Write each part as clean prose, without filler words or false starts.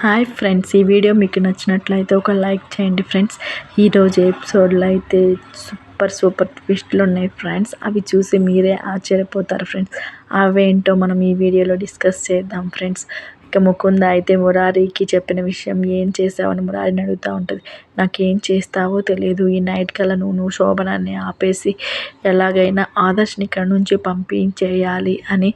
Hi friends, ఈ video మీకు నచ్చినట్లయితే ఒక లైక్ చేయండి ఫ్రెండ్స్. ఈరోజు ఎపిసోడ్లో అయితే సూపర్ ట్విస్ట్లు ఉన్నాయి ఫ్రెండ్స్. అవి చూసి మీరే ఆశ్చర్యపోతారు ఫ్రెండ్స్. అవేంటో మనం ఈ వీడియోలో డిస్కస్ చేద్దాం ఫ్రెండ్స్. ఇక ముకుంద అయితే మురారికి చెప్పిన విషయం ఏం చేసావని మురారిని అడుగుతూ ఉంటుంది. నాకేం చేస్తావో తెలియదు, ఈ నైట్ కల్లా నువ్వు శోభనాన్ని ఆపేసి ఎలాగైనా ఆదర్శ్ని ఇక్కడ నుంచి పంపించేయాలి అని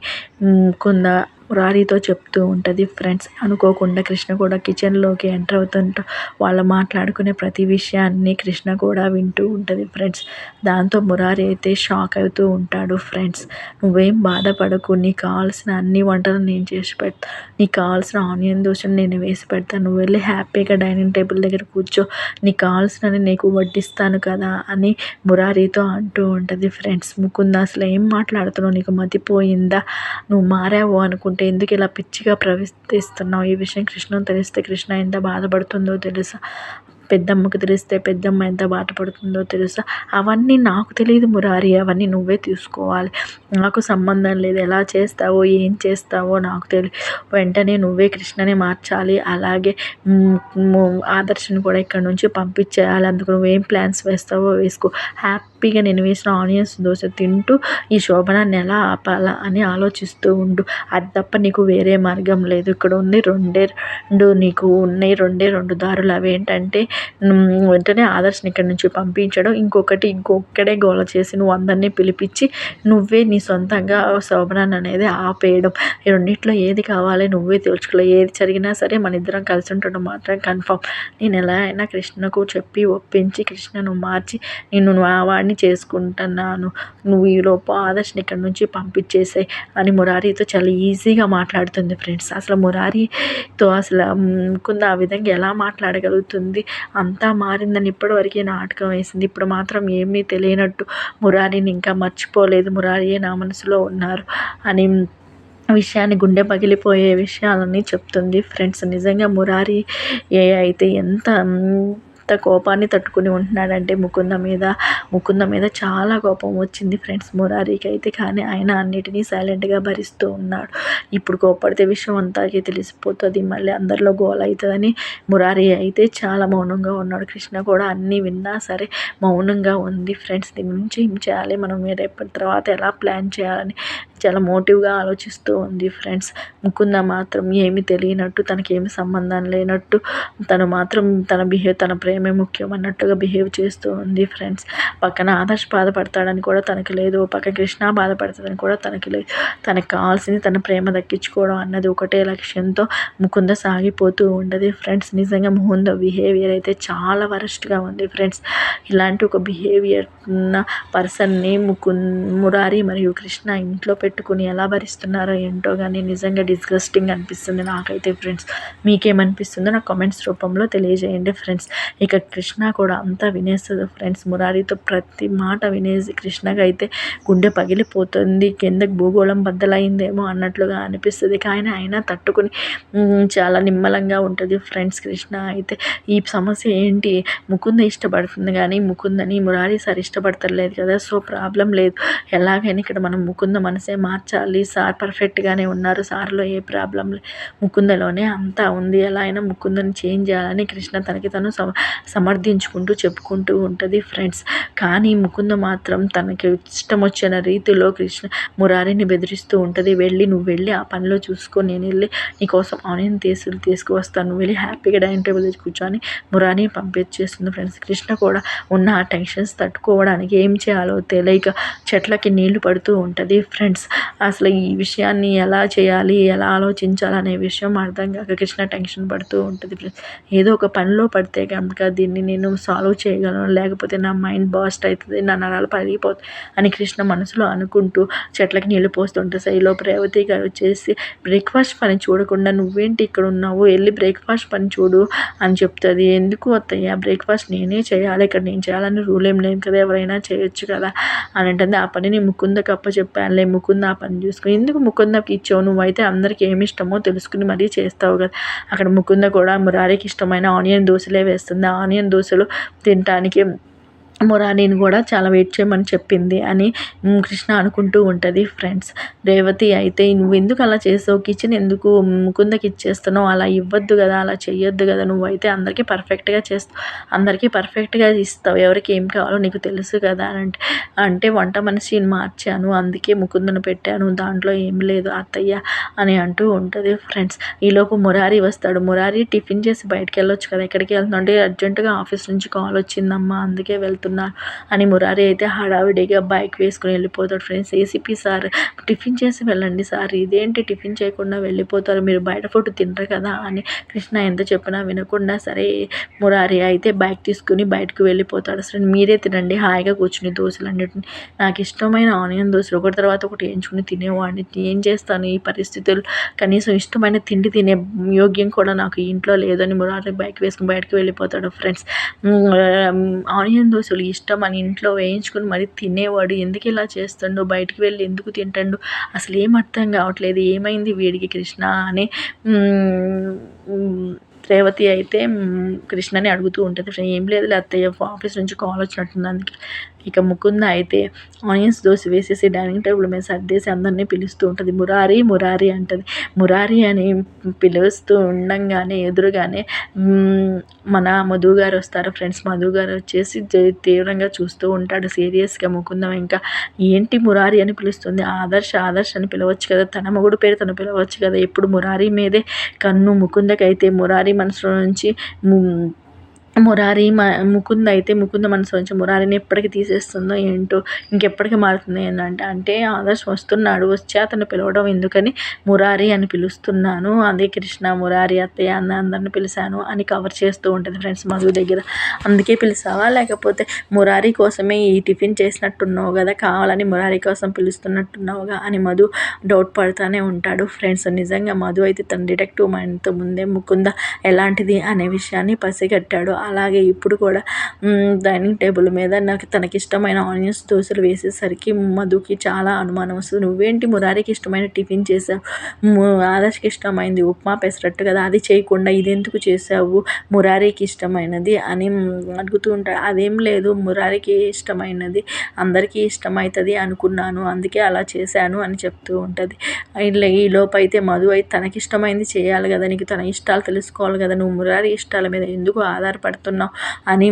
ముకుంద మురారితో చెప్తూ ఉంటుంది ఫ్రెండ్స్. అనుకోకుండా కృష్ణ కూడా కిచెన్లోకి ఎంటర్ అవుతుంటా వాళ్ళు మాట్లాడుకునే ప్రతి విషయాన్ని కృష్ణ కూడా వింటూ ఉంటుంది ఫ్రెండ్స్. దాంతో మురారి అయితే షాక్ అవుతూ ఉంటాడు ఫ్రెండ్స్. నువ్వేం బాధపడకు, నీకు కావాల్సిన అన్ని వంటలు నేను చేసి పెడతా, నీకు కావాల్సిన ఆనియన్ దోశను నేను వేసి పెడతాను, నువ్వు వెళ్ళి హ్యాపీగా డైనింగ్ టేబుల్ దగ్గర కూర్చో, నీకు కావాల్సినవి నీకు వడ్డిస్తాను కదా అని మురారితో అంటూ ఉంటుంది ఫ్రెండ్స్. ముకుంద అసలు ఏం మాట్లాడుతున్నావు, నీకు మతిపోయిందా, నువ్వు మారావు అనుకుంటే ఎందుకు ఇలా పిచ్చిగా ప్రవర్తిస్తున్నావు, ఈ విషయం కృష్ణకు తెలిస్తే కృష్ణ ఎంత బాధపడుతుందో తెలుసా, పెద్దమ్మకు తెలిస్తే పెద్దమ్మ ఎంత బాధపడుతుందో తెలుసా, అవన్నీ నాకు తెలియదు మురారి, అవన్నీ నువ్వే తీసుకోవాలి, నాకు సంబంధం లేదు, ఎలా చేస్తావో ఏం చేస్తావో నాకు తెలియదు, వెంటనే నువ్వే కృష్ణని మార్చాలి, అలాగే ఆదర్శని కూడా ఇక్కడ నుంచి పంపించేయాలి, అందుకు నువ్వేం ప్లాన్స్ వేస్తావో వేసుకో, హ్యాపీగా నేను వేసిన ఆనియన్స్ దోశ తింటూ ఈ శోభనాన్ని ఎలా ఆపాలా అని ఆలోచిస్తూ ఉండు, అది తప్ప నీకు వేరే మార్గం లేదు, ఇక్కడ ఉంది నీకు ఉన్నాయి రెండే దారులు, అవేంటంటే వెంటనే ఆదర్శని ఇక్కడి నుంచి పంపించడం, ఇంకొక్కడే గోల చేసి నువ్వు అందరినీ పిలిపించి నువ్వే నీ సొంతంగా శోభనాన్ని అనేది ఆపేయడం, ఈ రెండిట్లో ఏది కావాలి నువ్వే తెలుసుకోవాలి, ఏది జరిగినా సరే మన ఇద్దరం కలిసి ఉండడం మాత్రం కన్ఫర్మ్, నేను ఎలా అయినా కృష్ణకు చెప్పి ఒప్పించి కృష్ణను మార్చి నేను వాడిని చేసుకుంటున్నాను, నువ్వు ఈలోపు ఆదర్శని ఇక్కడి నుంచి పంపించేసాయి అని మురారితో చాలా ఈజీగా మాట్లాడుతుంది ఫ్రెండ్స్. అసలు మురారితో అసలు ముకుంద ఆ విధంగా ఎలా మాట్లాడగలుగుతుంది, అంతా మారిందని ఇప్పటివరకు నాటకం వేసింది, ఇప్పుడు మాత్రం ఏమీ తెలియనట్టు మురారిని ఇంకా మర్చిపోలేదు, మురారియే నా మనసులో ఉన్నారు అని విషయాన్ని గుండె పగిలిపోయే విషయాలని చెప్తుంది ఫ్రెండ్స్. నిజంగా మురారి అయితే ఎంత కోపాన్ని తట్టుకుని ఉంటున్నాడంటే ముకుంద మీద చాలా కోపం వచ్చింది ఫ్రెండ్స్ మురారికి అయితే, కానీ ఆయన అన్నిటినీ సైలెంట్గా భరిస్తూ ఉన్నాడు. ఇప్పుడు కోపడితే విషయం అంతాకి తెలిసిపోతుంది, మళ్ళీ అందరిలో గోల అవుతుందని మురారి అయితే చాలా మౌనంగా ఉన్నాడు. కృష్ణ కూడా అన్నీ విన్నా సరే మౌనంగా ఉంది ఫ్రెండ్స్. దీని నుంచి ఏం చేయాలి, మనం రేపటి తర్వాత ఎలా ప్లాన్ చేయాలని చాలా మోటివ్గా ఆలోచిస్తూ ఉంది ఫ్రెండ్స్. ముకుంద మాత్రం ఏమీ తెలియనట్టు, తనకేమి సంబంధం లేనట్టు, తను మాత్రం తన ప్రేమే ముఖ్యం అన్నట్టుగా బిహేవ్ చేస్తూ ఉంది ఫ్రెండ్స్. పక్కన ఆదర్శ్ బాధపడతాడని కూడా తనకి లేదు, పక్కన కృష్ణ బాధపడతాడని కూడా తనకి లేదు, తనకు కావాల్సింది తన ప్రేమ దక్కించుకోవడం అన్నది ఒకటే లక్ష్యంతో ముకుంద సాగిపోతూ ఉండదు ఫ్రెండ్స్. నిజంగా ముకుంద బిహేవియర్ అయితే చాలా వరస్ట్గా ఉంది ఫ్రెండ్స్. ఇలాంటి ఒక బిహేవియర్ ఉన్న పర్సన్ని మురారి మరియు కృష్ణ ఇంట్లో పెట్టుకుని ఎలా భరిస్తున్నారో ఏంటో కానీ నిజంగా డిస్గస్టింగ్ అనిపిస్తుంది నాకైతే ఫ్రెండ్స్. మీకేమనిపిస్తుందో నాకు కామెంట్స్ రూపంలో తెలియజేయండి ఫ్రెండ్స్. ఇక కృష్ణ కూడా అంతా వినేస్తుంది ఫ్రెండ్స్. మురారితో ప్రతి మాట వినేసి కృష్ణగా అయితే గుండె పగిలిపోతుంది, కిందకి భూగోళం బద్దలైందేమో అన్నట్లుగా అనిపిస్తుంది, కానీ అయినా తట్టుకుని చాలా నిమ్మలంగా ఉంటుంది ఫ్రెండ్స్. కృష్ణ అయితే ఈ సమస్య ఏంటి, ముకుంద ఇష్టపడుతుంది కానీ ముకుందని మురారి సార్ ఇష్టపడతలేదు కదా, సో ప్రాబ్లం లేదు, ఎలాగైనా ఇక్కడ మనం ముకుంద మనసే మార్చాలి, సార్ పర్ఫెక్ట్గానే ఉన్నారు, సార్లో ఏ ప్రాబ్లం లేదు, ముకుందలోనే అంతా ఉంది, ఎలా అయినా ముకుందని చేంజ్ చేయాలని కృష్ణ తనకి తను సమర్థించుకుంటూ చెప్పుకుంటూ ఉంటుంది ఫ్రెండ్స్. కానీ ముకుంద మాత్రం తనకి ఇష్టం వచ్చిన రీతిలో మురారిని బెదిరిస్తూ ఉంటుంది. నువ్వు వెళ్ళి ఆ పనిలో చూసుకో, నేను వెళ్ళి నీకోసం ఆనియన్ తీసుకువస్తాను, నువ్వు వెళ్ళి హ్యాపీగా డైనింగ్ టేబుల్ దగ్గర కూర్చొని మురారిని పంపించేస్తుంది ఫ్రెండ్స్. కృష్ణ కూడా ఉన్న ఆ టెన్షన్స్ తట్టుకోవడానికి ఏం చేయాలో తెలియక చెట్లకి నీళ్లు పడుతూ ఉంటుంది ఫ్రెండ్స్. అసలు ఈ విషయాన్ని ఎలా చేయాలి, ఎలా ఆలోచించాలనే విషయం అర్థం కాక కృష్ణ టెన్షన్ పడుతూ ఉంటుంది ఫ్రెండ్స్. ఏదో ఒక పనిలో పడితే కనుక దీన్ని నేను సాల్వ్ చేయగలను, లేకపోతే నా మైండ్ బాస్ట్ అవుతుంది, నా నరాలు పగిలిపోతుంది అని కృష్ణ మనసులో అనుకుంటూ చెట్లకి నీళ్ళు పోస్తుంటే ఈలోపు రేవతి గారు వచ్చేసి బ్రేక్ఫాస్ట్ పని చూడకుండా నువ్వేంటి ఇక్కడ ఉన్నావు, వెళ్ళి బ్రేక్ఫాస్ట్ పని చూడు అని చెప్తుంది. ఎందుకు అత్తయ్య, బ్రేక్ఫాస్ట్ నేనే చేయాలి, ఇక్కడ నేను చేయాలని రూల్ ఏం లేదు కదా, ఎవరైనా చేయొచ్చు కదా అని అంటుంది. ఆ పని నేను ముకుందకి చెప్పానులే, ముకుంద ఆ పని చూసుకుని, ఎందుకు ముకుందకి ఇచ్చావు, నువ్వైతే అందరికీ ఏమి ఇష్టమో తెలుసుకుని మరీ చేస్తావు కదా. అక్కడ ముకుంద కూడా మురారికి ఇష్టమైన ఆనియన్ దోశలే వేస్తుంది. ఆ ఆనియన్ దోశలు తినటానికి మురారిని కూడా చాలా వెయిట్ చేయమని చెప్పింది అని కృష్ణ అనుకుంటూ ఉంటుంది ఫ్రెండ్స్. రేవతి అయితే నువ్వు ఎందుకు అలా చేసావు, కిచెన్ ఎందుకు ముకుందకి ఇచ్చేస్తున్నావు, అలా ఇవ్వద్దు కదా, అలా చెయ్యొద్దు కదా, నువ్వైతే అందరికీ పర్ఫెక్ట్గా చేస్తావు, అందరికీ పర్ఫెక్ట్గా ఇస్తావు, ఎవరికి ఏం కావాలో నీకు తెలుసు కదా అని అంటే వంట మనిషిని మార్చాను, అందుకే ముకుందను పెట్టాను, దాంట్లో ఏం లేదు అత్తయ్య అని అంటూ ఉంటుంది ఫ్రెండ్స్. ఈలోపు మురారి వస్తాడు. మురారి టిఫిన్ చేసి బయటకు వెళ్ళొచ్చు కదా, ఎక్కడికి వెళ్తున్నా అంటే అర్జెంటుగా ఆఫీస్ నుంచి కాల్ వచ్చిందమ్మా అందుకే వెళ్తున్నా అని మురారి అయితే హడావిడిగా బైక్ వేసుకుని వెళ్ళిపోతాడు ఫ్రెండ్స్. ఏసీపీ సార్ టిఫిన్ చేసి వెళ్ళండి సార్, ఇదేంటి టిఫిన్ చేయకుండా వెళ్ళిపోతారు, మీరు బయట ఫుడ్ తినరు కదా అని కృష్ణ ఎంత చెప్పినా వినకుండా సరే మురారి అయితే బైక్ తీసుకుని బయటకు వెళ్ళిపోతాడు. సరే మీరే తినండి హాయిగా కూర్చుని దోశలన్నిటిని, నాకు ఇష్టమైన ఆనియన్ దోశలు ఒకటి తర్వాత ఒకటి వేయించుకుని తినేవాడిని, ఏం చేస్తాను ఈ పరిస్థితులు, కనీసం ఇష్టమైన తిండి తినే యోగ్యం కూడా నాకు ఇంట్లో లేదని మురారి బైక్ వేసుకుని బయటకు వెళ్ళిపోతాడు ఫ్రెండ్స్. ఆనియన్ దోశలు ఇష్టం అని ఇంట్లో వేయించుకుని మరి తినేవాడు, ఎందుకు ఇలా చేస్తుండో, బయటికి వెళ్ళి ఎందుకు తింటాడు, అసలు ఏం అర్థం కావట్లేదు, ఏమైంది వీడికి కృష్ణ అని రేవతి అయితే కృష్ణని అడుగుతూ ఉంటుంది. ఏం లేదు అత్తయ్య ఆఫీస్ నుంచి కాల్ వచ్చినట్టుంది అందుకే. ఇక ముకుంద అయితే ఆనియన్స్ దోశ వేసేసి డైనింగ్ టేబుల్ మీద సర్దేసి అందరినీ పిలుస్తూ ఉంటుంది. మురారి మురారి అంటుంది. మురారి అని పిలుస్తూ ఉండంగానే ఎదురుగానే మన మధు గారు వస్తారు ఫ్రెండ్స్. మధు గారు వచ్చేసి తీవ్రంగా చూస్తూ ఉంటాడు సీరియస్గా. ముకుందం ఇంకా ఏంటి మురారి అని పిలుస్తుంది, ఆదర్శ్ ఆదర్శ్ అని పిలవచ్చు కదా, తన మొగుడు పేరు తను పిలవచ్చు కదా, ఎప్పుడు మురారి మీదే కన్ను. ముకుందకైతే మురారి మనసులో నుంచి ముకుంద అయితే ముకుంద మనసు నుంచి మురారిని ఎప్పటికి తీసేస్తుందో ఏంటో, ఇంకెప్పటికి మారుతుంది అంటే ఆదర్శ్ వస్తున్నాడు, వచ్చి అతను పిలవడం ఎందుకని మురారి అని పిలుస్తున్నాను, అదే కృష్ణ మురారి అత్తయ్య అందరిని పిలిచాను అని కవర్ చేస్తూ ఉంటుంది ఫ్రెండ్స్ మధు దగ్గర. అందుకే పిలిచావా, లేకపోతే మురారి కోసమే ఈ టిఫిన్ చేసినట్టున్నావు కదా, కావాలని మురారి కోసం పిలుస్తున్నట్టున్నావుగా అని మధు డౌట్ పడుతూనే ఉంటాడు ఫ్రెండ్స్. నిజంగా మధు అయితే తన డిటెక్టివ్ మైండ్తో ముందే ముకుంద ఎలాంటిది అనే విషయాన్ని పసిగట్టాడు. అలాగే ఇప్పుడు కూడా డైనింగ్ టేబుల్ మీద తనకి ఇష్టమైన ఆనియన్స్ దోశలు వేసేసరికి మధుకి చాలా అనుమానం వస్తుంది. నువ్వేంటి మురారికి ఇష్టమైన టిఫిన్ చేసావు, ఆదర్శకి ఇష్టమైంది ఉప్మా పెసరట్టు కదా, అది చేయకుండా ఇదెందుకు చేసావు, మురారికి ఇష్టమైనది అని అడుగుతూ ఉంటాడు. అదేం లేదు, మురారికి ఇష్టమైనది అందరికీ ఇష్టమవుతుంది అనుకున్నాను, అందుకే అలా చేశాను అని చెప్తూ ఉంటుంది. ఈ లోపు అయితే మధు అయితే తనకిష్టమైంది చేయాలి కదా, నీకు తన ఇష్టాలు తెలుసుకోవాలి కదా, నువ్వు మురారి ఇష్టాల మీద ఎందుకు ఆధారపడుతున్నావు అని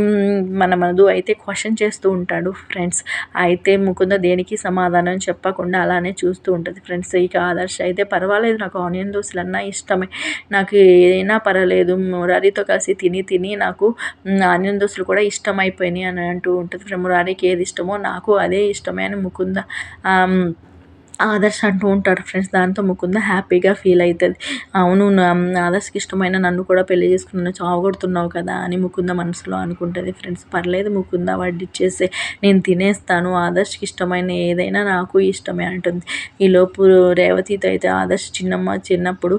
మన మధు అయితే క్వశ్చన్ చేస్తూ ఉంటాడు ఫ్రెండ్స్. అయితే ముకుంద దేనికి సమాధానం చెప్పకుండా అలానే చూస్తూ ఉంటుంది ఫ్రెండ్స్. ఇక ఆదర్శ అయితే పర్వాలేదు, నాకు ఆనియన్ దోశలు అన్నా ఇష్టమే, నాకు ఏదైనా పర్వాలేదు, మురారితో కలిసి తిని నాకు ఆనియన్ దోశలు కూడా ఇష్టమైపోయినాయి అని అంటూ ఉంటుంది. మురారికి ఏది ఇష్టమో నాకు అదే ఇష్టమే అని ముకుంద ఆదర్శ్ అంటూ ఉంటాడు ఫ్రెండ్స్. దాంతో ముకుంద హ్యాపీగా ఫీల్ అవుతుంది. అవును, ఆదర్శ్కి ఇష్టమైన నన్ను కూడా పెళ్లి చేసుకుని చావగొడుతున్నావు కదా అని ముకుంద మనసులో అనుకుంటుంది ఫ్రెండ్స్. పర్లేదు ముకుంద వడ్డిచ్చేసే, నేను తినేస్తాను, ఆదర్శ్కి ఇష్టమైన ఏదైనా నాకు ఇష్టమే అంటుంది. ఈలోపు రేవతితో అయితే ఆదర్శ్ చిన్నప్పుడు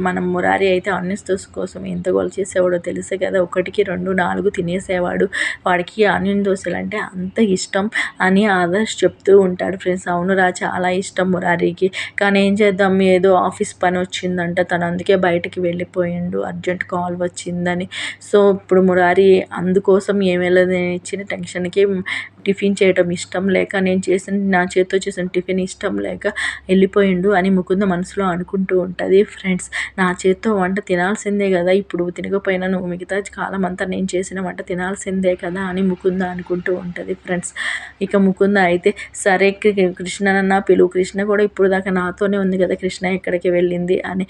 మన మురారి అయితే ఆనియన్స్ దోశ కోసం ఎంత గోల్ చేసేవాడో తెలుసు కదా, 1కి 2 4 తినేసేవాడు, వాడికి ఆనియన్ దోశలు అంటే అంత ఇష్టం అని ఆదర్శ్ చెప్తూ ఉంటాడు ఫ్రెండ్స్. అవునురా, చాలా ఇష్టం మురారికి, కానీ ఏం చేద్దాం, ఏదో ఆఫీస్ పని వచ్చిందంట, తను అందుకే బయటికి వెళ్ళిపోయిండు, అర్జెంట్ కాల్ వచ్చిందని. సో ఇప్పుడు మురారి అందుకోసం ఏమేళ ఇచ్చిన టెన్షన్కి టిఫిన్ చేయడం ఇష్టం లేక, నా చేతితో చేసిన టిఫిన్ ఇష్టం లేక వెళ్ళిపోయిండు అని ముకుంద మనసులో అనుకుంటూ ఉంటుంది ఫ్రెండ్స్. నా చేతితో వంట తినాల్సిందే కదా, ఇప్పుడు తినకపోయినా నువ్వు మిగతా కాలం అంతా నేను చేసిన వంట తినాల్సిందే కదా అని ముకుంద అనుకుంటూ ఉంటుంది ఫ్రెండ్స్. ఇక ముకుంద అయితే సరే కృష్ణనన్నా పిలువు, కృష్ణ కూడా ఇప్పుడు దాకా నాతోనే ఉంది కదా, కృష్ణ ఎక్కడికి వెళ్ళింది అని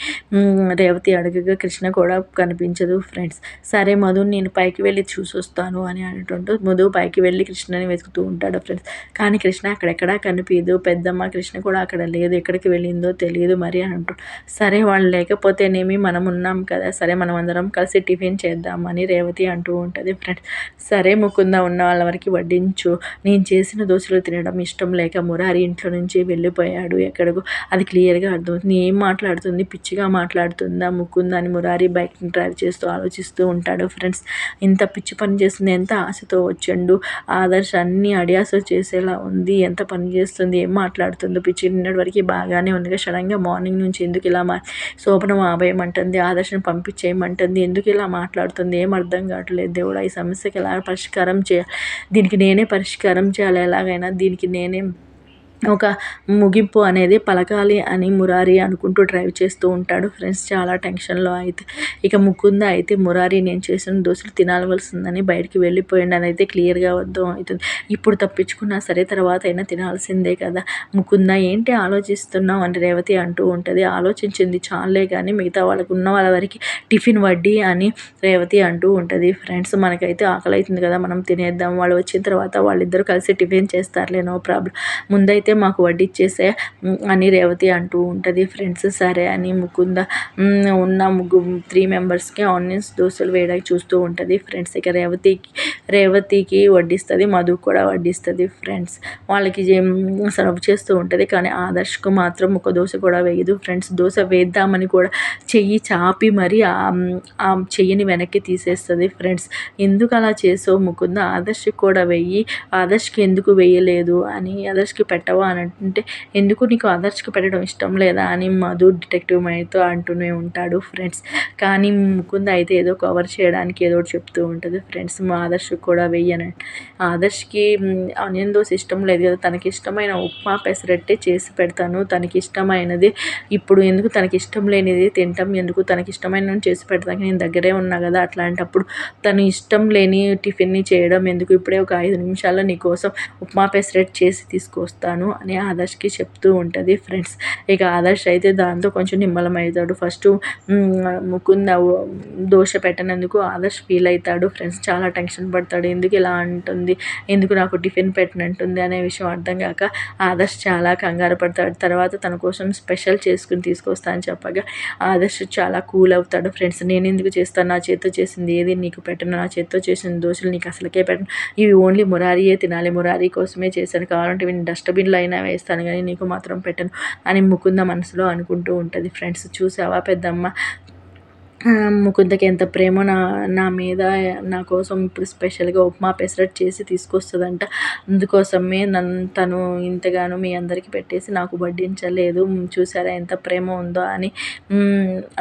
రేవతి అడగగా కృష్ణ కూడా కనిపించదు ఫ్రెండ్స్. సరే మధు, నేను పైకి వెళ్ళి చూసొస్తాను అని అంటుంటూ మధు పైకి వెళ్ళి కృష్ణని వెతుకుతూ ఉంటాడు ఫ్రెండ్స్. కానీ కృష్ణ అక్కడెక్కడా కనిపించదు. పెద్దమ్మ కృష్ణ కూడా అక్కడ లేదు, ఎక్కడికి వెళ్ళిందో తెలియదు మరి అని అంటూ. సరే వాళ్ళు లేకపోతేనేమి మనం ఉన్నాం కదా, సరే మనం అందరం కలిసి టిఫిన్ చేద్దామని రేవతి అంటూ ఉంటుంది ఫ్రెండ్స్. సరే ముకుంద, ఉన్న వాళ్ళ వరకు వడ్డించు, నేను చేసిన దోశలు తినడం ఇష్టం లేక మురారి ఇంట్లో నుంచి వెళ్ళిపోయాడు ఎక్కడికో, అది క్లియర్గా అర్థమవుతుంది. ఏం మాట్లాడుతుంది, పిచ్చిగా మాట్లాడుతుందా ముకుంద అని మురారి బైక్ని డ్రైవ్ చేస్తూ ఆలోచిస్తూ ఉంటాడు ఫ్రెండ్స్. ఇంత పిచ్చి పని చేస్తుంది, ఎంత ఆశతో వచ్చిండు ఆదర్శ్ అన్నీ అడియాసలు చేసేలా ఉంది. ఎంత పని చేస్తుంది, ఏం మాట్లాడుతుందో పిచ్చి. నిన్నటి వరకు బాగానే ఉందిగా, సడన్గా మార్నింగ్ నుంచి ఎందుకు ఇలా శోభనం ఆపేయమంటుంది, ఆదర్శను పంపించేయమంటుంది, ఎందుకు ఇలా మాట్లాడుతుంది, ఏం అర్థం కావట్లేదు దేవుడా. ఈ సమస్యకి ఎలా పరిష్కారం చేయాలి, దీనికి నేనే పరిష్కారం చేయాలి ఎలాగైనా, దీనికి నేనే ఒక ముగింపు అనేది పలకాలి అని మురారి అనుకుంటూ డ్రైవ్ చేస్తూ ఉంటాడు ఫ్రెండ్స్. చాలా టెన్షన్లో అయితే ఇక ముకుంద అయితే మురారి నేను చేసిన దోశలు తినాల్సిందని బయటికి వెళ్ళిపోయింది అని అయితే క్లియర్గా అర్థం అవుతుంది. ఇప్పుడు తప్పించుకున్నా సరే తర్వాత అయినా తినాల్సిందే కదా. ముకుంద ఏంటి ఆలోచిస్తున్నావు అని రేవతి అంటూ ఉంటుంది. ఆలోచించింది చాలే కానీ మిగతా వాళ్ళకు ఉన్న వాళ్ళ వరకు టిఫిన్ వడ్డీ అని రేవతి అంటూ ఉంటుంది. ఫ్రెండ్స్ మనకైతే ఆకలి అవుతుంది కదా, మనం తినేద్దాం, వాళ్ళు వచ్చిన తర్వాత వాళ్ళిద్దరూ కలిసి టిఫిన్ చేస్తారులే, నో ప్రాబ్లం, ముందైతే మాకు వడ్డిచ్చేసే అని రేవతి అంటూ ఉంటుంది. ఫ్రెండ్స్ సరే అని ముకుంద ఉన్న 3 మెంబర్స్కి ఆనియన్స్ దోశలు వేయడానికి చూస్తూ ఉంటుంది. ఫ్రెండ్స్ ఇక రేవతికి వడ్డిస్తుంది, మధు కూడా వడ్డిస్తుంది. ఫ్రెండ్స్ వాళ్ళకి సర్వ్ చేస్తూ ఉంటుంది. కానీ ఆదర్శ్కు మాత్రం ఒక దోశ కూడా వేయదు. ఫ్రెండ్స్ దోశ వేద్దామని కూడా చెయ్యి చాపి మరి ఆ చెయ్యిని వెనక్కి తీసేస్తుంది. ఫ్రెండ్స్ ఎందుకు అలా చేసావు ముకుంద, ఆదర్శ్కి కూడా వెయ్యి, ఆదర్శ్కి ఎందుకు వేయలేదు అని, ఆదర్శ్కి పెట్టవా అని అంటే, ఎందుకు నీకు ఆదర్శ్కి పెట్టడం ఇష్టం లేదా అని మధు డిటెక్టివ్ మైండ్తో అంటూనే ఉంటాడు. ఫ్రెండ్స్ కానీ ముకుంద అయితే ఏదో కవర్ చేయడానికి ఏదో చెప్తూ ఉంటుంది. ఫ్రెండ్స్ మా ఆదర్శ్కి కూడా వెయ్యనంటే, ఆదర్శ్కి ఆనియన్ దోశ ఇష్టం లేదు కదా, తనకి ఇష్టమైన ఉప్మా పెసరట్టే చేసి పెడతాను, తనకి ఇష్టమైనది ఇప్పుడు ఎందుకు, తనకి ఇష్టం లేనిది తింటాం ఎందుకు, తనకి ఇష్టమైన చేసి పెడతానికి నేను దగ్గరే ఉన్నా కదా, అట్లాంటప్పుడు తను ఇష్టం లేని టిఫిన్ని చేయడం ఎందుకు, ఇప్పుడే ఒక 5 నిమిషాల్లో నీకోసం ఉప్మా పెసరట్టు చేసి తీసుకొస్తాను అని ఆదర్శ్కి చెప్తూ ఉంటుంది. ఫ్రెండ్స్ ఇక ఆదర్శ్ అయితే దాంతో కొంచెం నిమ్మలమవుతాడు. ఫస్ట్ ముకుంద దోశ పెట్టినందుకు ఆదర్శ్ ఫీల్ అవుతాడు. ఫ్రెండ్స్ చాలా టెన్షన్ పడతాడు, ఎందుకు ఇలా అంటుంది, ఎందుకు నాకు టిఫిన్ పెట్టినట్టుంది అనే విషయం అర్థం కాక ఆదర్శ్ చాలా కంగారు పడతాడు. తర్వాత తన కోసం స్పెషల్ చేసుకుని తీసుకొస్తా అని చెప్పగా ఆదర్శ్ చాలా కూల్ అవుతాడు. ఫ్రెండ్స్ నేను ఎందుకు చేస్తాను, నా చేత్తో చేసింది ఏది నీకు పెట్టను, నా చేత్తో చేసిన దోశలు నీకు అసలుకే పెట్టను, ఇవి ఓన్లీ మురారియే తినాలి, మురారి కోసమే చేశాను, కావాలంటే వీడిని డస్ట్బిన్లో అయినా వేస్తాను కానీ నీకు మాత్రం పెట్టను అని ముకుంద మనసులో అనుకుంటూ ఉంటుంది. ఫ్రెండ్స్ చూసావా పెద్దమ్మ ముకుందకి ఎంత ప్రేమో నా మీద, నా కోసం ఇప్పుడు స్పెషల్గా ఉప్మా పెసరట్టు చేసి తీసుకొస్తుందంట, అందుకోసమే తను ఇంతగానో మీ అందరికీ పెట్టేసి నాకు వడ్డించలేదు, చూసారా ఎంత ప్రేమ ఉందో అని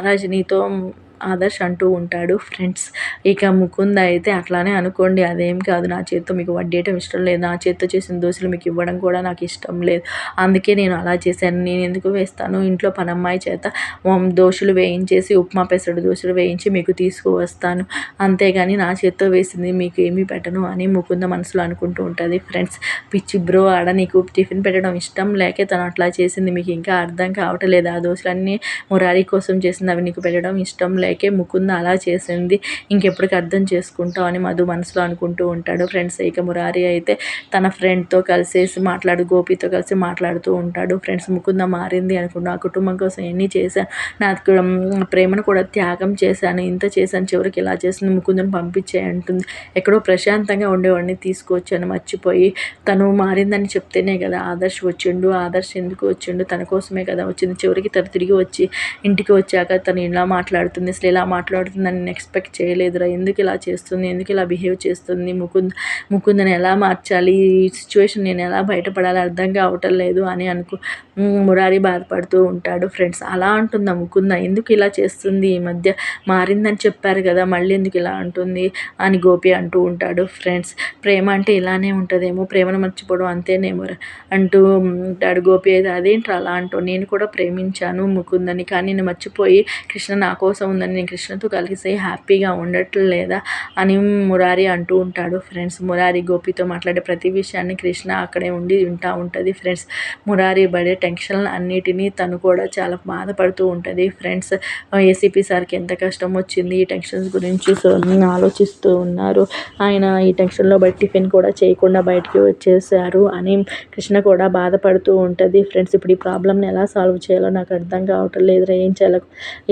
రజనీతో ఆదర్శ్ అంటూ ఉంటాడు. ఫ్రెండ్స్ ఇక ముకుంద అయితే అట్లానే అనుకోండి, అదేం కాదు, నా చేత్తో మీకు వడ్డేయటం ఇష్టం లేదు, నా చేత్తో చేసిన దోశలు మీకు ఇవ్వడం కూడా నాకు ఇష్టం లేదు, అందుకే నేను అలా చేశాను, నేను ఎందుకు వేస్తాను, ఇంట్లో పనమ్మాయి చేత దోశలు వేయించేసి ఉప్మా పెసరట్టు దోశలు వేయించి మీకు తీసుకువస్తాను, అంతేగాని నా చేత్తో వేసింది మీకు ఏమీ పెట్టను అని ముకుంద మనసులో అనుకుంటూ ఉంటుంది. ఫ్రెండ్స్ పిచ్చి బ్రో, ఆడ నీకు టిఫిన్ పెట్టడం ఇష్టం లేకే తను అట్లా చేసింది, మీకు ఇంకా అర్థం కావట్లేదు, ఆ దోశలన్నీ మురారి కోసం చేసింది, అవి నీకు పెట్టడం ఇష్టం లేకే ముకుంద అలా చేసింది, ఇంకెప్పటికి అర్థం చేసుకుంటావు అని మధు మనసులో అనుకుంటూ ఉంటాడు. ఫ్రెండ్స్ ఇక మురారి అయితే తన ఫ్రెండ్తో కలిసేసి గోపితో కలిసి మాట్లాడుతూ ఉంటాడు. ఫ్రెండ్స్ ముకుంద మారింది అనుకున్నా, ఆ కుటుంబం కోసం ఎన్ని చేశాను, నాకు ప్రేమను కూడా త్యాగం చేశాను, ఇంత చేశాను, చివరికి ఇలా చేసింది, ముకుందను పంపించే అంటుంది, ఎక్కడో ప్రశాంతంగా ఉండేవాడిని తీసుకొచ్చాను మర్చిపోయి, తను మారిందని చెప్తేనే కదా ఆదర్శ్ వచ్చిండు, ఆదర్శ్ ఎందుకు వచ్చిండు, తన కోసమే కదా వచ్చింది, చివరికి తను తిరిగి వచ్చి ఇంటికి వచ్చాక తను ఇలా మాట్లాడుతుంది, అసలు ఇలా మాట్లాడుతుందని నేను ఎక్స్పెక్ట్ చేయలేదురా, ఎందుకు ఇలా చేస్తుంది, ఎందుకు ఇలా బిహేవ్ చేస్తుంది, ముకుందని ఎలా మార్చాలి, ఈ సిచ్యువేషన్ నేను ఎలా బయటపడాలి అర్థం కావటం లేదు అని మురారి బాధపడుతూ ఉంటాడు. ఫ్రెండ్స్ అలా అంటుందా ముకుంద, ఎందుకు ఇలా చేస్తుంది, ఈ మధ్య మారిందని చెప్పారు కదా, మళ్ళీ ఎందుకు ఇలా అంటుంది అని గోపి అంటూ ఉంటాడు. ఫ్రెండ్స్ ప్రేమ అంటే ఇలానే ఉంటుందేమో, ప్రేమను మర్చిపోవడం అంతేనేమో అంటూ ఉంటాడు. గోపి అయితే అదేంటి అలా అంటూ, నేను కూడా ప్రేమించాను ముకుందని, కానీ నేను మర్చిపోయి కృష్ణ నా కోసం ఉందని నేను కృష్ణతో కలిసి హ్యాపీగా ఉండట్లేదా అని మురారి అంటూ ఉంటాడు. ఫ్రెండ్స్ మురారి గోపితో మాట్లాడే ప్రతి విషయాన్ని కృష్ణ అక్కడే ఉండి వింటూ ఉంటుంది. ఫ్రెండ్స్ మురారి పడే టెన్షన్ అన్నిటినీ తను కూడా చాలా బాధపడుతూ ఉంటుంది. ఫ్రెండ్స్ ఏసీపీ సార్కి ఎంత కష్టం వచ్చింది ఈ టెన్షన్స్ గురించి ఆలోచిస్తూ ఉన్నారు, ఆయన ఈ టెన్షన్లో టిఫిన్ కూడా చేయకుండా బయటికి వచ్చేసారు అని కృష్ణ కూడా బాధపడుతూ ఉంటుంది. ఫ్రెండ్స్ ఇప్పుడు ఈ ప్రాబ్లమ్ని ఎలా సాల్వ్ చేయాలో నాకు అర్థం కావటం లేదు, ఏం చేయాలో,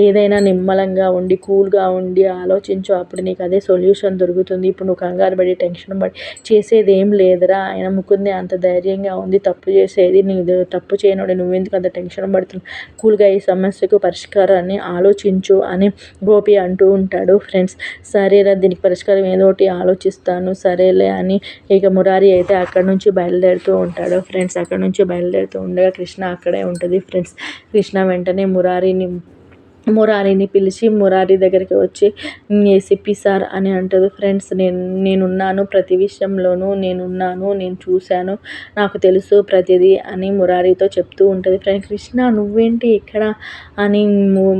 ఏదైనా నిమ్మలంగా ప్రశాంతంగా ఉండి కూల్గా ఉండి ఆలోచించు, అప్పుడు నీకు అదే సొల్యూషన్ దొరుకుతుంది. ఇప్పుడు నువ్వు కంగారు పడి టెన్షన్ పడి చేసేది ఏం లేదురా. ఆయన ముకుందే అంత ధైర్యంగా ఉంది, తప్పు చేసేది నీది, తప్పు చేయనోడు నువ్వెందుకు అంత టెన్షన్ పడుతున్నావు, కూల్గా ఈ సమస్యకు పరిష్కారాన్ని ఆలోచించు అని గోపి అంటూ ఉంటాడు ఫ్రెండ్స్. సరేరా దీనికి పరిష్కారం ఏదో ఒకటి ఆలోచిస్తాను సరేలే అని ఇక మురారి అయితే అక్కడ నుంచి బయలుదేరుతూ ఉంటాడు ఫ్రెండ్స్. అక్కడ నుంచి బయలుదేరుతూ ఉండగా కృష్ణ అక్కడే ఉంటుంది ఫ్రెండ్స్. కృష్ణ వెంటనే మురారిని పిలిచి మురారి దగ్గరికి వచ్చి ఏసీపీ సార్ అని అంటుంది ఫ్రెండ్స్. నేనున్నాను, ప్రతి విషయంలోనూ నేనున్నాను, నేను చూశాను, నాకు తెలుసు ప్రతిదీ అని మురారితో చెప్తూ ఉంటుంది ఫ్రెండ్స్. కృష్ణ నువ్వేంటి ఇక్కడ అని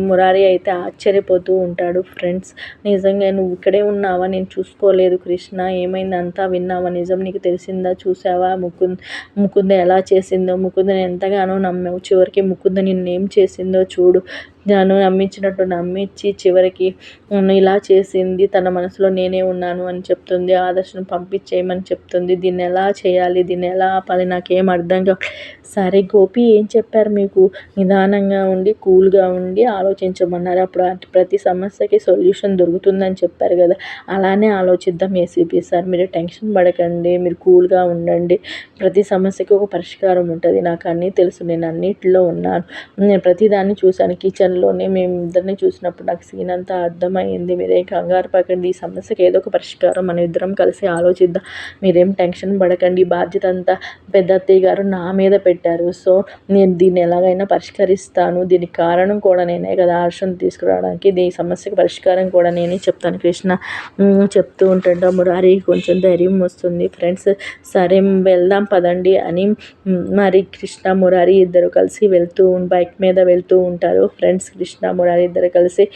మురారి అయితే ఆశ్చర్యపోతూ ఉంటాడు ఫ్రెండ్స్. నిజంగా నువ్వు ఇక్కడే ఉన్నావా, నేను చూసుకోలేదు కృష్ణ, ఏమైంది అంతా విన్నావా, నిజం నీకు తెలిసిందా, చూసావా ముకుంద ఎలా చేసిందో, ముకుందని ఎంతగానో నమ్మావు, చివరికి ముకుంద నిన్నేం చేసిందో చూడు, నన్ను నమ్మించినట్టు నమ్మించి చివరికి ఇలా చేసింది, తన మనసులో నేనే ఉన్నాను అని చెప్తుంది, ఆదర్శను పంపించేయమని చెప్తుంది. దీన్ని ఎలా చేయాలి, దీన్ని ఎలా ఆపాలి, నాకేం అర్థం కావట్లేదు. సరే గోపి ఏం చెప్పారు మీకు, నిదానంగా ఉండి కూల్గా ఉండి ఆలోచించమన్నారు, అప్పుడు ప్రతి సమస్యకి సొల్యూషన్ దొరుకుతుందని చెప్పారు కదా, అలానే ఆలోచిద్దాం ఏసీపీ సార్, మీరు టెన్షన్ పడకండి, మీరు కూల్గా ఉండండి, ప్రతి సమస్యకి ఒక పరిష్కారం ఉంటుంది, నాకు అన్నీ తెలుసు, నేను అన్నిటిలో ఉన్నాను, నేను ప్రతిదాన్ని చూశాను, కిచెన్లోనే మేము ఇద్దరిని చూసినప్పుడు నాకు సీన్ అంతా అర్థమైంది, మీరేం కంగారు పడకండి, ఈ సమస్యకి ఏదో ఒక పరిష్కారం మనం ఇద్దరం కలిసి ఆలోచిద్దాం, మీరేం టెన్షన్ పడకండి, బాధ్యత అంతా పెద్ద అత్తయ్య గారు నా మీద పెట్టారు, సో నేను దీన్ని ఎలాగైనా పరిష్కరిస్తాను, దీనికి కారణం కూడా నేనే కదా హర్షను తీసుకురావడానికి, ఈ సమస్యకి పరిష్కారం కూడా నేనే చెప్తాను కృష్ణ చెప్తూ ఉంటుంటా. మురారి కొంచెం ధైర్యం వస్తుంది ఫ్రెండ్స్. సరే వెళ్దాం పదండి అని మరి కృష్ణ మురారి ఇద్దరు కలిసి బైక్ మీద వెళ్తూ ఉంటారు ఫ్రెండ్స్. కృష్ణ మురారి ఇద్దరు కలిసి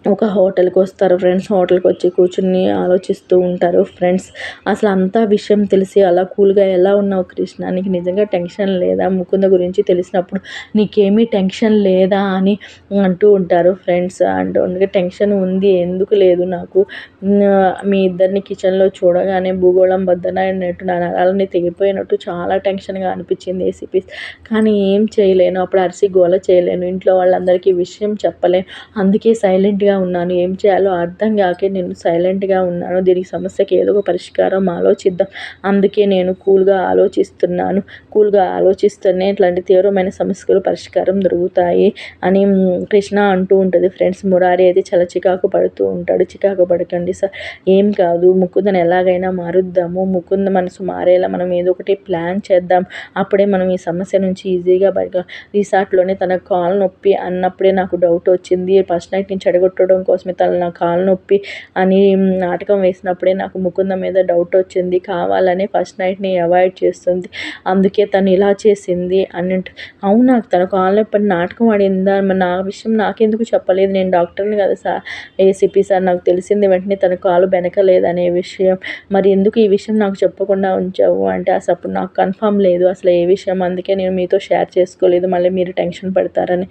ఒక హోటల్కి వస్తారు ఫ్రెండ్స్. హోటల్కి వచ్చి కూర్చుని ఆలోచిస్తూ ఉంటారు ఫ్రెండ్స్. అసలు అంతా విషయం తెలిసి అలా కూల్గా ఎలా ఉన్నావు కృష్ణ, నీకు నిజంగా టెన్షన్ లేదా, ముకుంద గురించి తెలిసినప్పుడు నీకేమీ టెన్షన్ లేదా అని అంటూ ఉంటారు ఫ్రెండ్స్. అందుకే టెన్షన్ ఉంది, ఎందుకు లేదు నాకు, మీ ఇద్దరిని కిచెన్లో చూడగానే భూగోళం బద్దలైనట్టు నా నరాలని తెగిపోయినట్టు చాలా టెన్షన్గా అనిపించింది ఏసీపీ, కానీ ఏం చేయలేను, అప్పుడు అరిసి గోల చేయలేను, ఇంట్లో వాళ్ళందరికీ విషయం చెప్పలేను, అందుకే సైలెంట్గా ఉన్నాను, ఏం చేయాలో అర్థం కాకే నేను సైలెంట్గా ఉన్నాను, దీనికి సమస్యకి ఏదో ఒక పరిష్కారం ఆలోచిద్దాం, అందుకే నేను కూల్గా ఆలోచిస్తూనే ఇట్లాంటి తీవ్రమైన సమస్యలు పరిష్కారం దొరుకుతాయి అని కృష్ణ అంటూ ఉంటుంది ఫ్రెండ్స్. మురారి అయితే చాలా చికాకు పడుతూ ఉంటాడు. చికాకు పడకండి సార్, ఏం కాదు, ముకుందని ఎలాగైనా మారుద్దాము, ముకుంద మనసు మారేలా మనం ఏదో ఒకటి ప్లాన్ చేద్దాం, అప్పుడే మనం ఈ సమస్య నుంచి ఈజీగా బయట. రిసార్ట్లోనే తన కాలు నొప్పి అన్నప్పుడే నాకు డౌట్ వచ్చింది, ఫస్ట్ నైట్ నుంచి చెడగొట్టడం కోసమే తను నా కాలు నొప్పి అని నాటకం వేసినప్పుడే నాకు ముకుంద మీద డౌట్ వచ్చింది, కావాలనే ఫస్ట్ నైట్ని అవాయిడ్ చేస్తుంది, అందుకే తను ఇలా చేసింది అని. అవునా, తన కాలు నొప్పి నాటకం ఆడిందా, మరి నా విషయం నాకెందుకు చెప్పలేదు, నేను డాక్టర్ని కదా సార్, ఏసీపీ సార్, నాకు తెలిసింది వెంటనే తన కాలు బెనకలేదనే విషయం, మరి ఎందుకు ఈ విషయం నాకు చెప్పకుండా ఉంచావు అంటే అప్పుడు నాకు కన్ఫర్మ్ లేదు అసలు ఏ విషయం, అందుకే నేను మీతో షేర్ చేసుకోలేదు, మళ్ళీ మీరు టెన్షన్ పడతారని.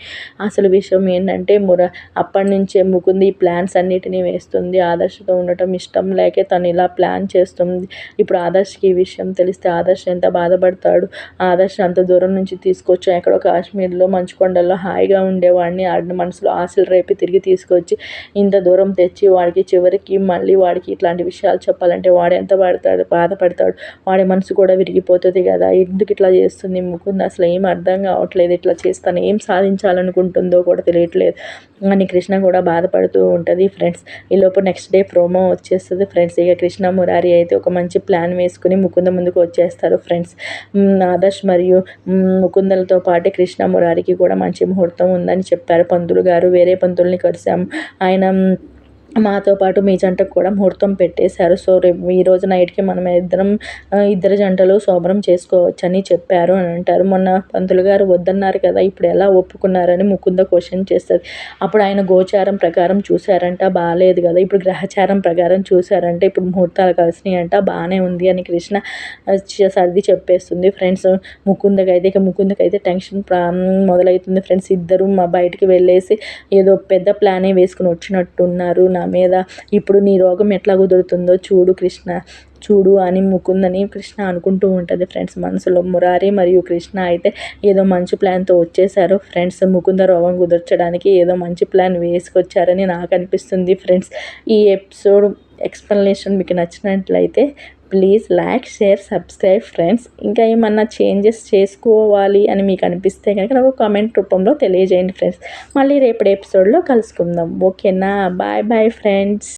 అసలు విషయం ఏంటంటే అప్పటి నుంచే ముకుంది ఈ ప్లాన్స్ అన్నిటినీ వేస్తుంది, ఆదర్శతో ఉండటం ఇష్టం లేకే తను ఇలా ప్లాన్ చేస్తుంది. ఇప్పుడు ఆదర్శకి ఈ విషయం తెలిస్తే ఆదర్శ ఎంత బాధపడతాడు, ఆదర్శ అంత దూరం నుంచి తీసుకొచ్చి ఎక్కడో కాశ్మీర్లో మంచుకొండల్లో హాయిగా ఉండేవాడిని మనసులో ఆశలు రేపి తిరిగి తీసుకొచ్చి ఇంత దూరం తెచ్చి వాడికి చివరికి మళ్ళీ వాడికి ఇట్లాంటి విషయాలు చెప్పాలంటే వాడు ఎంత బాధపడతాడు, వాడి మనసు కూడా విరిగిపోతుంది కదా, ఎందుకు ఇట్లా చేస్తుంది ముకుంద, అసలు ఏం అర్థం కావట్లేదు, ఇట్లా చేస్తాను ఏం సాధించాలనుకుంటుందో కూడా తెలియట్లేదు అని కృష్ణ కూడా బాధపడుతూ ఉంటుంది ఫ్రెండ్స్. ఈలోపు నెక్స్ట్ డే ప్రోమో వచ్చేస్తుంది ఫ్రెండ్స్. ఇక కృష్ణ మురారి అయితే ఒక మంచి ప్లాన్ వేసుకుని ముకుంద ముందుకు వచ్చేస్తారు ఫ్రెండ్స్. ఆదర్శ్ మరియు ముకుందలతో పాటు కృష్ణ మురారికి కూడా మంచి ముహూర్తం ఉందని చెప్పారు పంతులు గారు, వేరే పంతుల్ని కలిసాం, ఆయన మాతో పాటు మీ జంటకు కూడా ముహూర్తం పెట్టేశారు, సో రేపు ఈరోజు నైట్కి మనం ఇద్దరు జంటలు శోభనం చేసుకోవచ్చని చెప్పారు అని అంటారు. మొన్న పంతులు గారు వద్దన్నారు కదా, ఇప్పుడు ఎలా ఒప్పుకున్నారని ముకుంద క్వశ్చన్ చేస్తుంది. అప్పుడు ఆయన గోచారం ప్రకారం చూశారంట, బాగాలేదు కదా, ఇప్పుడు గ్రహచారం ప్రకారం చూశారంటే ఇప్పుడు ముహూర్తాలు కలిసినాయి అంట, బాగానే ఉంది అని కృష్ణ సర్ది చెప్పేస్తుంది ఫ్రెండ్స్. ముకుందకైతే టెన్షన్ మొదలవుతుంది ఫ్రెండ్స్. ఇద్దరు బయటికి వెళ్ళేసి ఏదో పెద్ద ప్లానే వేసుకుని వచ్చినట్టున్నారు నా మీద, ఇప్పుడు నీ రోగం ఎట్లా కుదురుతుందో చూడు కృష్ణ, చూడు అని ముకుందని కృష్ణ అనుకుంటూ ఉంటుంది ఫ్రెండ్స్ మనసులో. మురారి మరియు కృష్ణ అయితే ఏదో మంచి ప్లాన్తో వచ్చేసారు ఫ్రెండ్స్. ముకుంద రోగం కుదర్చడానికి ఏదో మంచి ప్లాన్ వేసుకొచ్చారని నాకు అనిపిస్తుంది ఫ్రెండ్స్. ఈ ఎపిసోడ్ ఎక్స్ప్లెనేషన్ మీకు నచ్చినట్లయితే please like, share, subscribe friends. ఇంకా ఏమన్నా చేంజెస్ చేసుకోవాలి అని మీకు అనిపిస్తే కనుక నాకు కామెంట్ రూపంలో తెలియజేయండి ఫ్రెండ్స్. మళ్ళీ రేపటి ఎపిసోడ్లో కలుసుకుందాం. ఓకేనా? Bye bye friends.